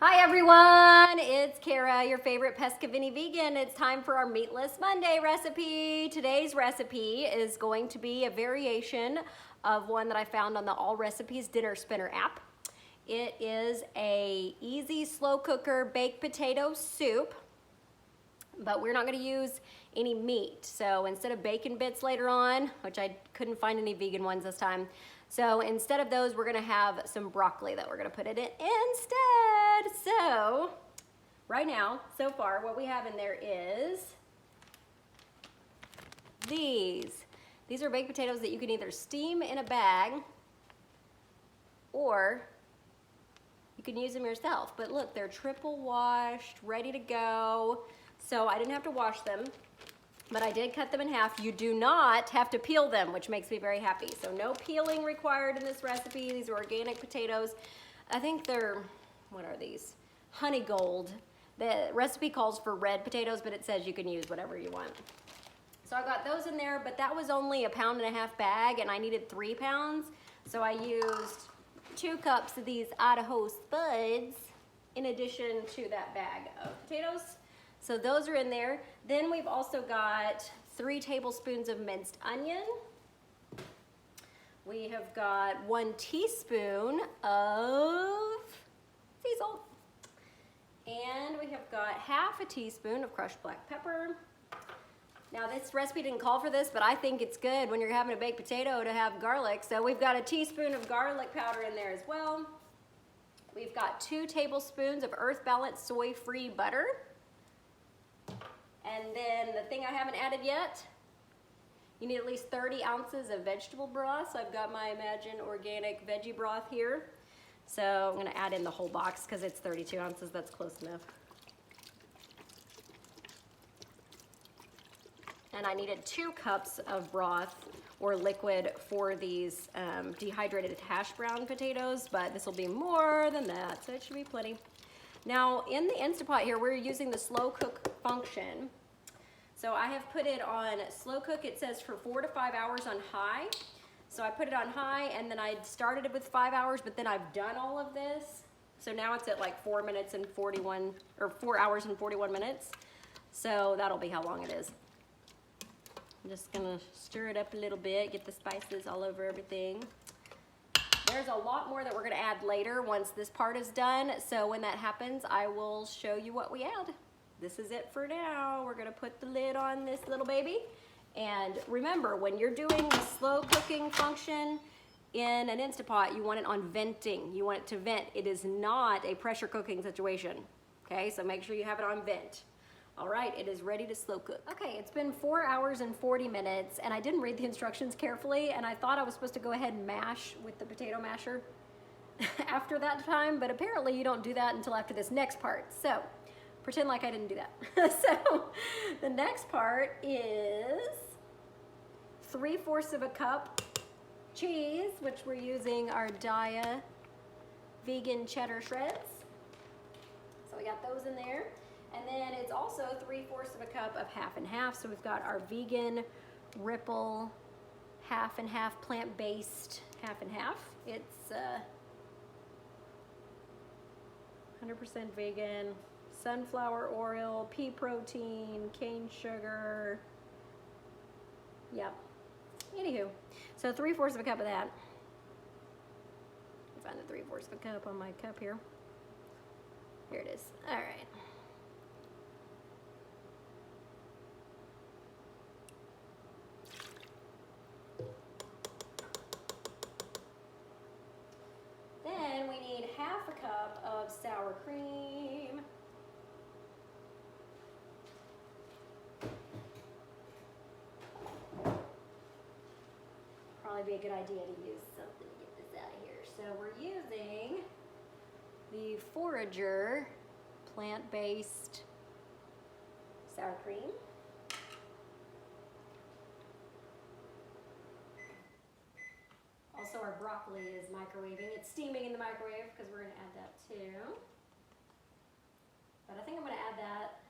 Hi everyone, it's Kara, your favorite Pescavini vegan. It's time for our Meatless Monday recipe. Today's recipe is going to be a variation of one that I found on the All Recipes Dinner Spinner app. It is a easy slow cooker baked potato soup, but we're not gonna use any meat. So instead of bacon bits later on, which I couldn't find any vegan ones this time, so instead of those, we're gonna have some broccoli that we're gonna put it in instead. So right now, so far, what we have in there is these. These are baked potatoes that you can either steam in a bag or you can use them yourself. But look, they're triple washed, ready to go. So I didn't have to wash them, but I did cut them in half. You do not have to peel them, which makes me very happy. So no peeling required in this recipe. These are organic potatoes. I think they're, what are these? Honey Gold. The recipe calls for red potatoes, but it says you can use whatever you want. So I got those in there, but that was only a 1.5 pound bag and I needed 3 pounds. So I used 2 cups of these Idaho Spuds in addition to that bag of potatoes. So those are in there. Then we've also got 3 tablespoons of minced onion. We have got 1 teaspoon of sea salt. And we have got 1/2 teaspoon of crushed black pepper. Now this recipe didn't call for this, but I think it's good when you're having a baked potato to have garlic. So we've got 1 teaspoon of garlic powder in there as well. We've got 2 tablespoons of Earth Balance soy-free butter. And then the thing I haven't added yet, you need at least 30 ounces of vegetable broth. So I've got my Imagine Organic Veggie Broth here. So I'm gonna add in the whole box because it's 32 ounces, that's close enough. And I needed 2 cups of broth or liquid for these dehydrated hash brown potatoes, but this will be more than that, so it should be plenty. Now in the Instapot here, we're using the slow cook function. So I have put it on slow cook. It says for 4 to 5 hours on high. So I put it on high and then I started it with 5 hours, but then I've done all of this. So now it's at like 4 minutes and 41, or 4 hours and 41 minutes. So that'll be how long it is. I'm just gonna stir it up a little bit, get the spices all over everything. There's a lot more that we're gonna add later once this part is done. So when that happens, I will show you what we add. This is it for now. We're gonna put the lid on this little baby. And remember, when you're doing the slow cooking function in an Instapot, you want it on venting. You want it to vent. It is not a pressure cooking situation. Okay, so make sure you have it on vent. All right, it is ready to slow cook. Okay, it's been 4 hours and 40 minutes and I didn't read the instructions carefully and I thought I was supposed to go ahead and mash with the potato masher after that time, but apparently you don't do that until after this next part. So pretend like I didn't do that. So the next part is 3/4 of a cup cheese, which we're using our Daiya vegan cheddar shreds. So we got those in there. And then it's also 3/4 of a cup of 1/2 and 1/2. So we've got our vegan Ripple 1/2 and 1/2 plant-based 1/2 and 1/2. It's 100% vegan, sunflower oil, pea protein, cane sugar. Yep. Anywho, so 3/4 of a cup of that. I found the 3/4 of a cup on my cup here. Here it is. All right. Then we need 1/2 cup of sour cream. Probably be a good idea to use something to get this out of here. So we're using the Forager plant-based sour cream. Also our broccoli is microwaving. It's steaming in the microwave because we're gonna add that too. But I think I'm gonna add that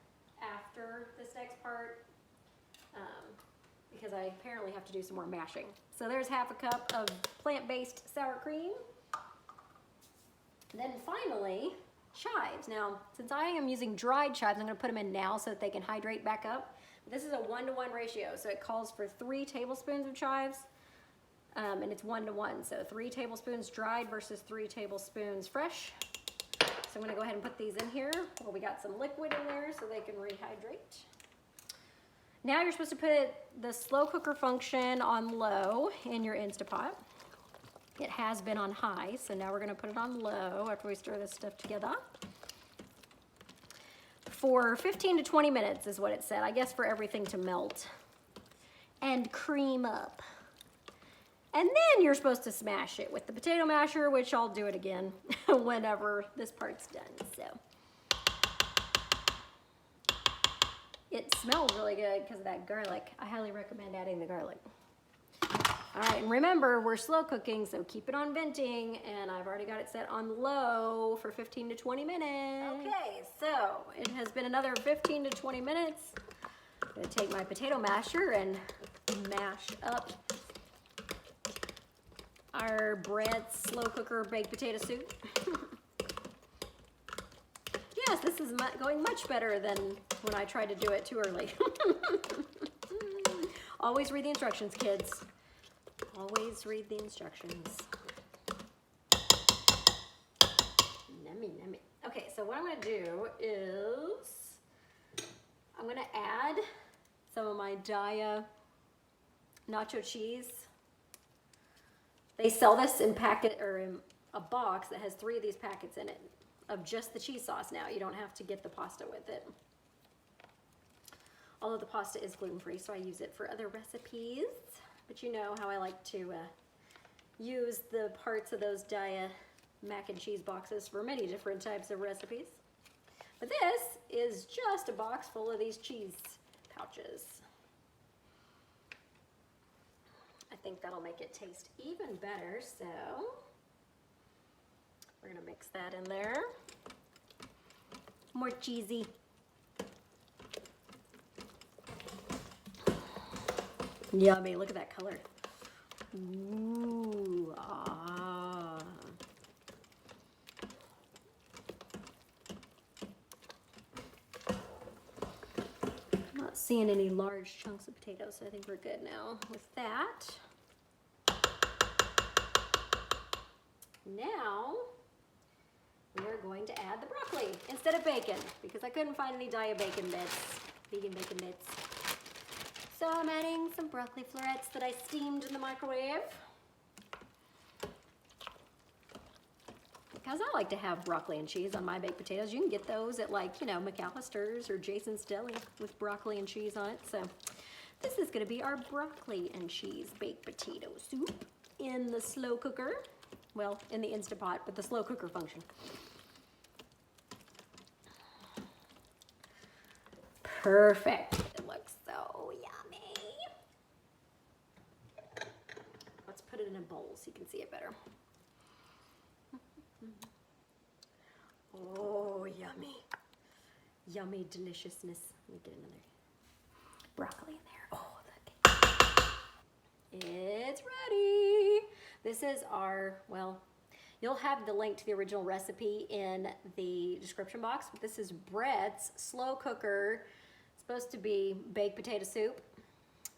after this next part because I apparently have to do some more mashing. So there's 1/2 cup of plant-based sour cream. Then finally, chives. Now, since I am using dried chives, I'm gonna put them in now so that they can hydrate back up. This is a 1-to-1 ratio, so it calls for 3 tablespoons of chives, and it's 1-to-1. So 3 tablespoons dried versus 3 tablespoons fresh. So I'm gonna go ahead and put these in here. Well, we got some liquid in there so they can rehydrate. Now you're supposed to put the slow cooker function on low in your Instapot. It has been on high, so now we're gonna put it on low after we stir this stuff together. For 15 to 20 minutes is what it said, I guess, for everything to melt and cream up. And then you're supposed to smash it with the potato masher, which I'll do it again whenever this part's done, so. It smells really good because of that garlic. I highly recommend adding the garlic. All right, and remember, we're slow cooking, so keep it on venting, and I've already got it set on low for 15 to 20 minutes. Okay, so it has been another 15 to 20 minutes. I'm gonna take my potato masher and mash up our Brett's slow cooker baked potato soup. Yes, this is going much better than when I tried to do it too early. Always read the instructions, kids. Always read the instructions. Nummy, nummy. Okay, so what I'm gonna do is I'm gonna add some of my Daiya nacho cheese. They sell this in in a box that has 3 of these packets in it of just the cheese sauce now. You don't have to get the pasta with it. Although the pasta is gluten-free, so I use it for other recipes. But you know how I like to use the parts of those Daiya mac and cheese boxes for many different types of recipes. But this is just a box full of these cheese pouches. I think that'll make it taste even better, so we're gonna mix that in there. More cheesy. Yummy, look at that color. Ooh, ah. I'm not seeing any large chunks of potatoes, so I think we're good now with that. Now, we are going to add the broccoli instead of bacon because I couldn't find any Daiya bacon bits, vegan bacon bits. So I'm adding some broccoli florets that I steamed in the microwave. Because I like to have broccoli and cheese on my baked potatoes. You can get those at, like, you know, McAllister's or Jason's Deli with broccoli and cheese on it. So this is gonna be our broccoli and cheese baked potato soup in the slow cooker. Well, in the Instapot, but the slow cooker function. Perfect. It looks so yummy. Let's put it in a bowl so you can see it better. Oh, yummy. Yummy deliciousness. Let me get another broccoli in there. Oh, look. It's ready. This is our, well, you'll have the link to the original recipe in the description box, but this is Brett's slow cooker. It's supposed to be baked potato soup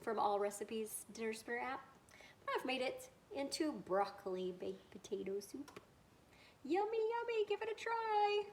from All Recipes Dinner Spare app. But I've made it into broccoli baked potato soup. Yummy, yummy, give it a try.